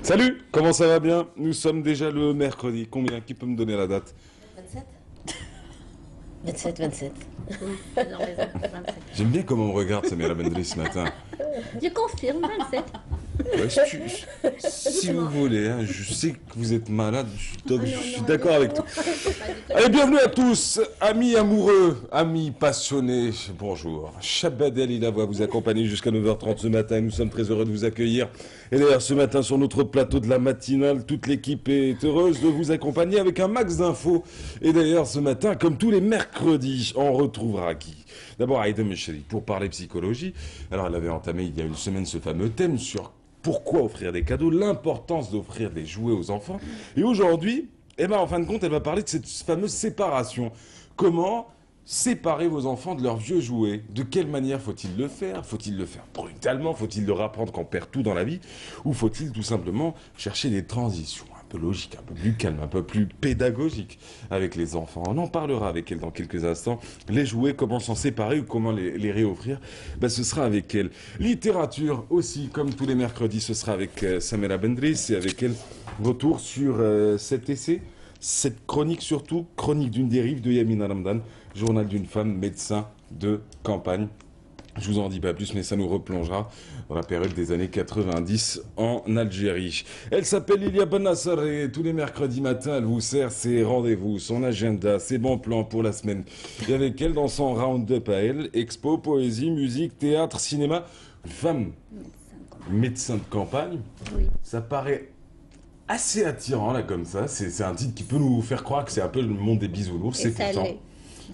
Salut, comment ça va bien? Nous sommes déjà le mercredi. Combien? Qui peut me donner la date? 27. 27, 27. J'aime bien comment on me regarde Samira Bendri ce matin. Je confirme, 27. Ouais, si vous voulez, hein, je sais que vous êtes malade, je suis d'accord avec tout. Allez, bienvenue à tous, amis amoureux, amis passionnés, bonjour. Chabadel il va vous accompagner jusqu'à 9h30 ce matin, nous sommes très heureux de vous accueillir. Et d'ailleurs, ce matin, sur notre plateau de la matinale, toute l'équipe est heureuse de vous accompagner avec un max d'infos. Et d'ailleurs, ce matin, comme tous les mercredis, on retrouvera qui? D'abord, Aïda Mecheri, pour parler psychologie. Alors, elle avait entamé il y a une semaine ce fameux thème sur pourquoi offrir des cadeaux, l'importance d'offrir des jouets aux enfants. Et aujourd'hui, eh ben, en fin de compte, elle va parler de cette fameuse séparation. Comment séparer vos enfants de leurs vieux jouets? De quelle manière faut-il le faire? Faut-il le faire brutalement? Faut-il leur apprendre qu'on perd tout dans la vie? Ou faut-il tout simplement chercher des transitions un peu logiques, un peu plus calmes, un peu plus pédagogiques avec les enfants? On en parlera avec elle dans quelques instants. Les jouets, comment s'en séparer ou comment les réoffrir, ben, ce sera avec elle. Littérature aussi, comme tous les mercredis, ce sera avec Samira Bendris et avec elle, retour sur cet essai, cette chronique surtout, chronique d'une dérive de Yamina Ramdan, journal d'une femme médecin de campagne. Je vous en dis pas plus, mais ça nous replongera dans la période des années 90 en Algérie. Elle s'appelle Lilia Benassar et tous les mercredis matins, elle vous sert ses rendez-vous, son agenda, ses bons plans pour la semaine. Et avec elle, dans son round-up à elle, expo, poésie, musique, théâtre, cinéma, femme médecin de campagne, Oui. ça paraît assez attirant là comme ça. C'est un titre qui peut nous faire croire que c'est un peu le monde des bisounours. Et ça l'est.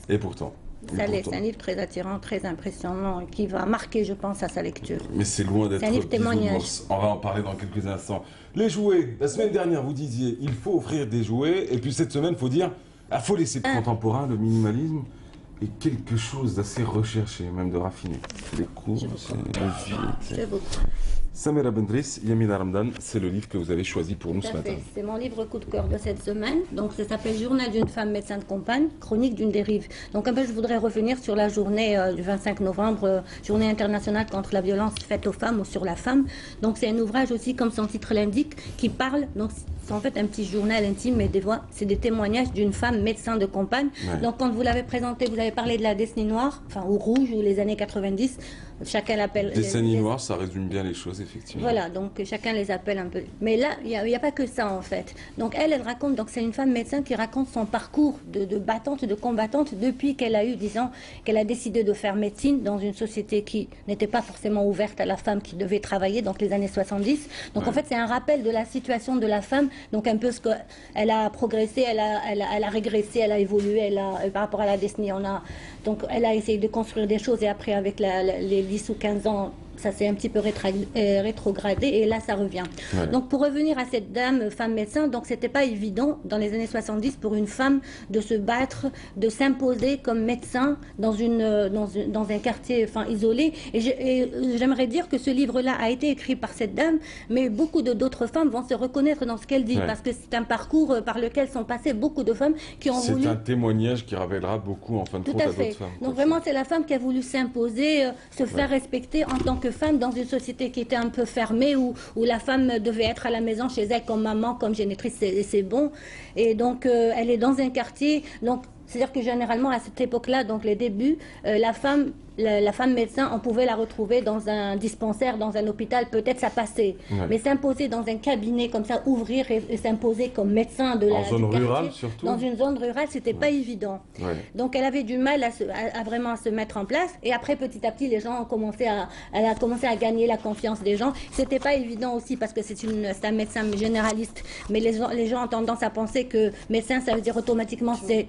Et pourtant. Ça l'est. C'est un livre très attirant, très impressionnant, et qui va marquer, je pense, à sa lecture. Mais c'est loin d'être un livre témoignage. On va en parler dans quelques instants. Les jouets. La semaine dernière, vous disiez, il faut offrir des jouets. Et puis cette semaine, il faut dire, il faut laisser le contemporain, le minimalisme, et quelque chose d'assez recherché, même de raffiné. Les cours, C'est beaucoup. Samira Bendris, Yamina Ramdan, c'est le livre que vous avez choisi pour nous ce matin. C'est mon livre coup de cœur de cette semaine. Donc, ça s'appelle Journal d'une femme médecin de campagne, chronique d'une dérive. Donc, un peu, je voudrais revenir sur la journée du 25 novembre, journée internationale contre la violence faite aux femmes ou sur la femme. Donc, c'est un ouvrage aussi, comme son titre l'indique, qui parle. Donc, c'est en fait un petit journal intime, mais des fois, c'est des témoignages d'une femme médecin de campagne. Ouais. Donc, quand vous l'avez présenté, vous avez parlé de la décennie noire, enfin, ou rouge, ou les années 90. Chacun l'appelle. Décennie noire, ça résume bien les choses, effectivement. Voilà, donc chacun les appelle un peu. Mais là, il n'y a pas que ça, en fait. Donc, elle raconte, donc c'est une femme médecin qui raconte son parcours de battante, de combattante, depuis qu'elle a eu 10 ans, qu'elle a décidé de faire médecine dans une société qui n'était pas forcément ouverte à la femme qui devait travailler, donc les années 70. Donc, ouais. En fait, c'est un rappel de la situation de la femme, donc un peu ce qu'elle a progressé, elle a régressé, elle a évolué, par rapport à la décennie, donc elle a essayé de construire des choses et après, avec les 10 ou 15 ans, ça s'est un petit peu rétrogradé et là ça revient. Ouais. Donc pour revenir à cette dame, femme médecin, donc c'était pas évident dans les années 70 pour une femme de se battre, de s'imposer comme médecin dans un quartier isolé. Et j'aimerais dire que ce livre-là a été écrit par cette dame, mais beaucoup d'autres femmes vont se reconnaître dans ce qu'elle dit, ouais. Parce que c'est un parcours par lequel sont passées beaucoup de femmes qui ont voulu... C'est un témoignage qui révélera beaucoup en fin de compte à d'autres femmes. Donc vraiment c'est la femme qui a voulu s'imposer, se faire respecter en tant que femme dans une société qui était un peu fermée, où la femme devait être à la maison chez elle comme maman, comme génitrice, c'est bon. Et donc elle est dans un quartier, donc c'est-à-dire que généralement à cette époque-là, donc les débuts, la femme médecin, on pouvait la retrouver dans un dispensaire, dans un hôpital, peut-être ça passait. Ouais. Mais s'imposer dans un cabinet comme ça, ouvrir et s'imposer comme médecin de la zone rurale surtout. Dans une zone rurale, c'était pas évident. Ouais. Donc elle avait du mal à vraiment se mettre en place. Et après, petit à petit, elle a commencé à gagner la confiance des gens. C'était pas évident aussi parce que c'est un médecin généraliste. Mais les gens ont tendance à penser que médecin, ça veut dire automatiquement c'est...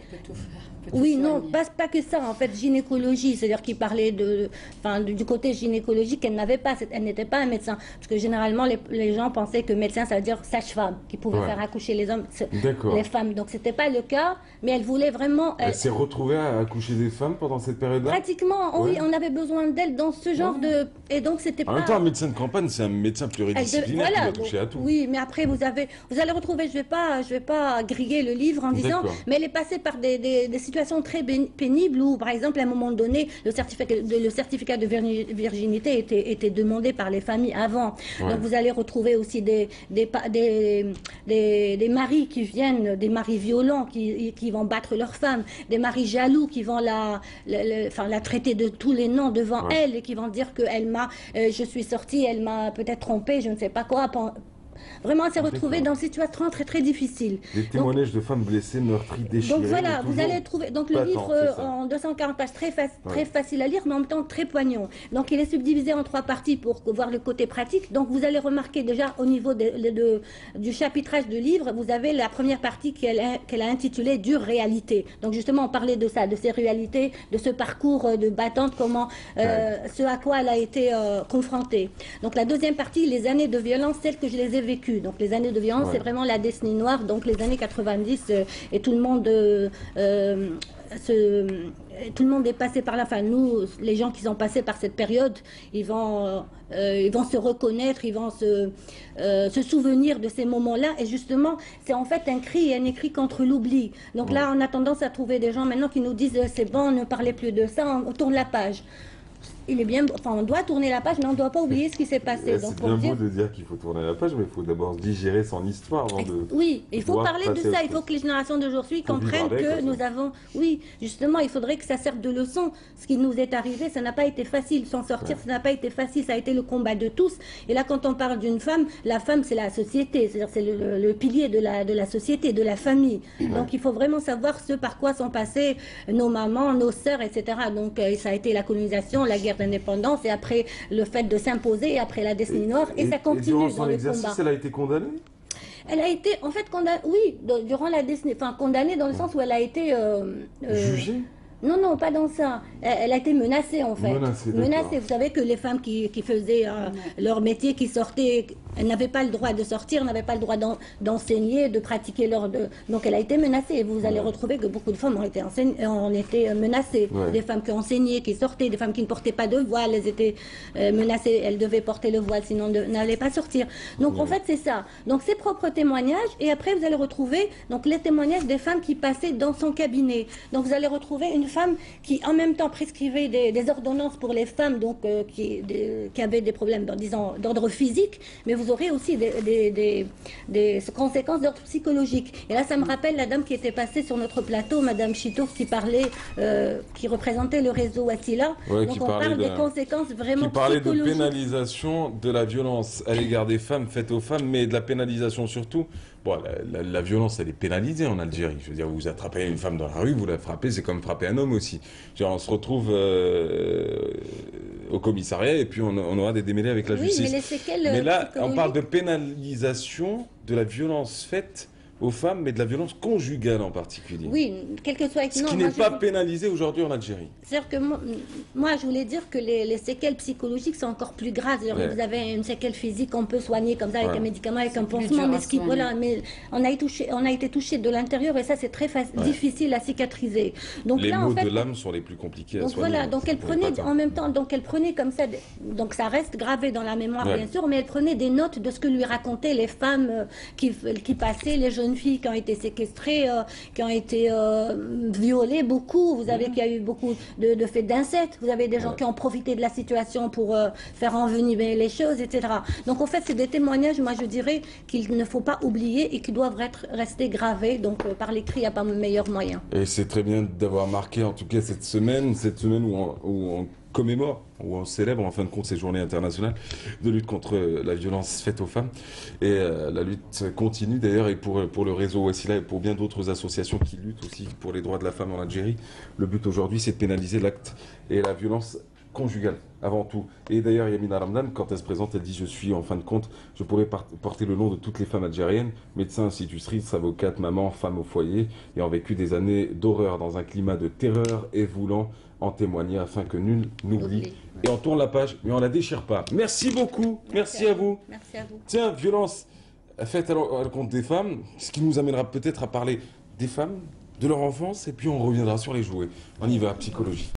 Oui, non, pas que ça, en fait, gynécologie, c'est-à-dire qu'il parlait du côté gynécologique qu'elle n'avait pas, elle n'était pas un médecin, parce que généralement les gens pensaient que médecin ça veut dire sage-femme, qui pouvait faire accoucher les hommes, les femmes, donc c'était pas le cas, mais elle voulait vraiment... Elle s'est retrouvée à accoucher des femmes pendant cette période-là? Pratiquement, oui, on avait besoin d'elle dans ce genre de... Et donc c'était pas... En même temps, un médecin de campagne, c'est un médecin pluridisciplinaire qui va toucher à tout. Oui, mais après vous allez retrouver, je vais pas griller le livre en disant, mais elle est passée par des situations situations très pénibles où, par exemple, à un moment donné, le certificat de virginité était demandé par les familles avant. Ouais. Donc vous allez retrouver aussi des maris qui viennent, des maris violents qui vont battre leur femme, des maris jaloux qui vont la traiter de tous les noms devant elle et qui vont dire que je suis sortie, elle m'a peut-être trompée, je ne sais pas quoi. Vraiment, on s'est retrouvé dans une situation très très difficile. Des témoignages de femmes blessées, meurtries, déchirées. Donc voilà, vous allez trouver donc le livre en 240 pages, très facile à lire, mais en même temps très poignant. Donc il est subdivisé en 3 parties pour voir le côté pratique. Donc vous allez remarquer déjà au niveau du chapitrage du livre, vous avez la première partie qu'elle a intitulée Dure réalité. Donc justement, on parlait de ça, de ces réalités, de ce parcours de battante, ce à quoi elle a été confrontée. Donc la deuxième partie, les années de violence, celles que je les ai vécues. Donc les années de violence, c'est vraiment la décennie noire, donc les années 90, et tout le monde tout le monde est passé par là. Enfin, nous, les gens qui sont passés par cette période, ils vont se reconnaître, ils vont se souvenir de ces moments-là. Et justement, c'est en fait un écrit contre l'oubli. Donc là, on a tendance à trouver des gens maintenant qui nous disent c'est bon, ne parlez plus de ça, on tourne la page. Il est bien, on doit tourner la page, mais on ne doit pas oublier ce qui s'est passé. C'est bien beau de dire qu'il faut tourner la page, mais il faut d'abord digérer son histoire avant de... Oui, il faut parler de ça. Il faut que les générations d'aujourd'hui comprennent que nous avons... Oui, justement, il faudrait que ça serve de leçon. Ce qui nous est arrivé, ça n'a pas été facile. S'en sortir, ça n'a pas été facile. Ça a été le combat de tous. Et là, quand on parle d'une femme, la femme, c'est la société. C'est-à-dire, c'est le pilier de la société, de la famille. Donc, il faut vraiment savoir ce par quoi sont passées nos mamans, nos sœurs, etc. Donc, ça a été la colonisation, la guerre d'indépendance, et après le fait de s'imposer, et après la décennie noire, et ça continue dans le combat. Elle a été condamnée? Elle a été, en fait, condamnée, oui, durant la décennie, condamnée dans le sens où elle a été... jugée? Non, non, pas dans ça. Elle a été menacée, en fait. Menacée. Vous savez que les femmes qui faisaient leur métier, qui sortaient, elles n'avaient pas le droit de sortir, n'avaient pas le droit d'enseigner, de pratiquer Donc elle a été menacée. Et vous allez retrouver que beaucoup de femmes ont été menacées. Des femmes qui enseignaient, qui sortaient, des femmes qui ne portaient pas de voile, elles étaient menacées. Elles devaient porter le voile, sinon n'allaient pas sortir. Donc en fait, c'est ça. Donc ses propres témoignages. Et après, vous allez retrouver donc, les témoignages des femmes qui passaient dans son cabinet. Donc vous allez retrouver une femme qui en même temps prescrivait des ordonnances pour les femmes donc, qui avaient des problèmes d'ordre physique, mais vous aurez aussi des conséquences d'ordre psychologique. Et là, ça me rappelle la dame qui était passée sur notre plateau, Madame Chitour, qui parlait, qui représentait le réseau Attila. Donc on parle des conséquences vraiment psychologiques. Qui parlait de pénalisation de la violence à l'égard des femmes, faite aux femmes, mais de la pénalisation surtout. Bon, la violence, elle est pénalisée en Algérie. Je veux dire, vous attrapez une femme dans la rue, vous la frappez, c'est comme frapper un homme aussi. Genre, on se retrouve au commissariat et puis on aura des démêlés avec la justice. Mais là, on parle de pénalisation de la violence faite aux femmes, mais de la violence conjugale en particulier. Oui, quel que soit... Ce qui n'est pas pénalisé aujourd'hui en Algérie. C'est-à-dire que moi, je voulais dire que les séquelles psychologiques sont encore plus graves. Vous avez une séquelle physique qu'on peut soigner comme ça avec un médicament, avec un pansement, mais on a été touché de l'intérieur et ça, c'est très difficile à cicatriser. Donc les là, maux en fait, de l'âme sont les plus compliqués à soigner. Voilà, donc elle prenait en même temps, donc elle prenait comme ça, donc ça reste gravé dans la mémoire bien sûr, mais elle prenait des notes de ce que lui racontaient les femmes qui passaient, les jeunes filles qui ont été séquestrées, qui ont été violées, beaucoup. Vous savez qu'il y a eu beaucoup de faits d'inceste. Vous avez des gens qui ont profité de la situation pour faire envenimer les choses, etc. Donc en fait, c'est des témoignages, moi je dirais, qu'il ne faut pas oublier et qui doivent rester gravés. Donc par l'écrit, il n'y a pas de meilleur moyen. Et c'est très bien d'avoir marqué en tout cas cette semaine où on commémore, où on célèbre en fin de compte ces journées internationales de lutte contre la violence faite aux femmes. Et la lutte continue d'ailleurs, et pour le réseau Wassila et pour bien d'autres associations qui luttent aussi pour les droits de la femme en Algérie. Le but aujourd'hui, c'est de pénaliser l'acte et la violence conjugale, avant tout. Et d'ailleurs, Yamina Ramdan, quand elle se présente, elle dit « Je suis, en fin de compte, je pourrais porter le nom de toutes les femmes algériennes, médecins, institutrices, avocates, mamans, femmes au foyer, et ont vécu des années d'horreur dans un climat de terreur et voulant en témoigner afin que nul n'oublie. » Et on tourne la page, mais on la déchire pas. Merci beaucoup. Merci à vous. Merci à vous. Tiens, violence faite à l'encontre des femmes, ce qui nous amènera peut-être à parler des femmes, de leur enfance, et puis on reviendra sur les jouets. On y va, psychologie.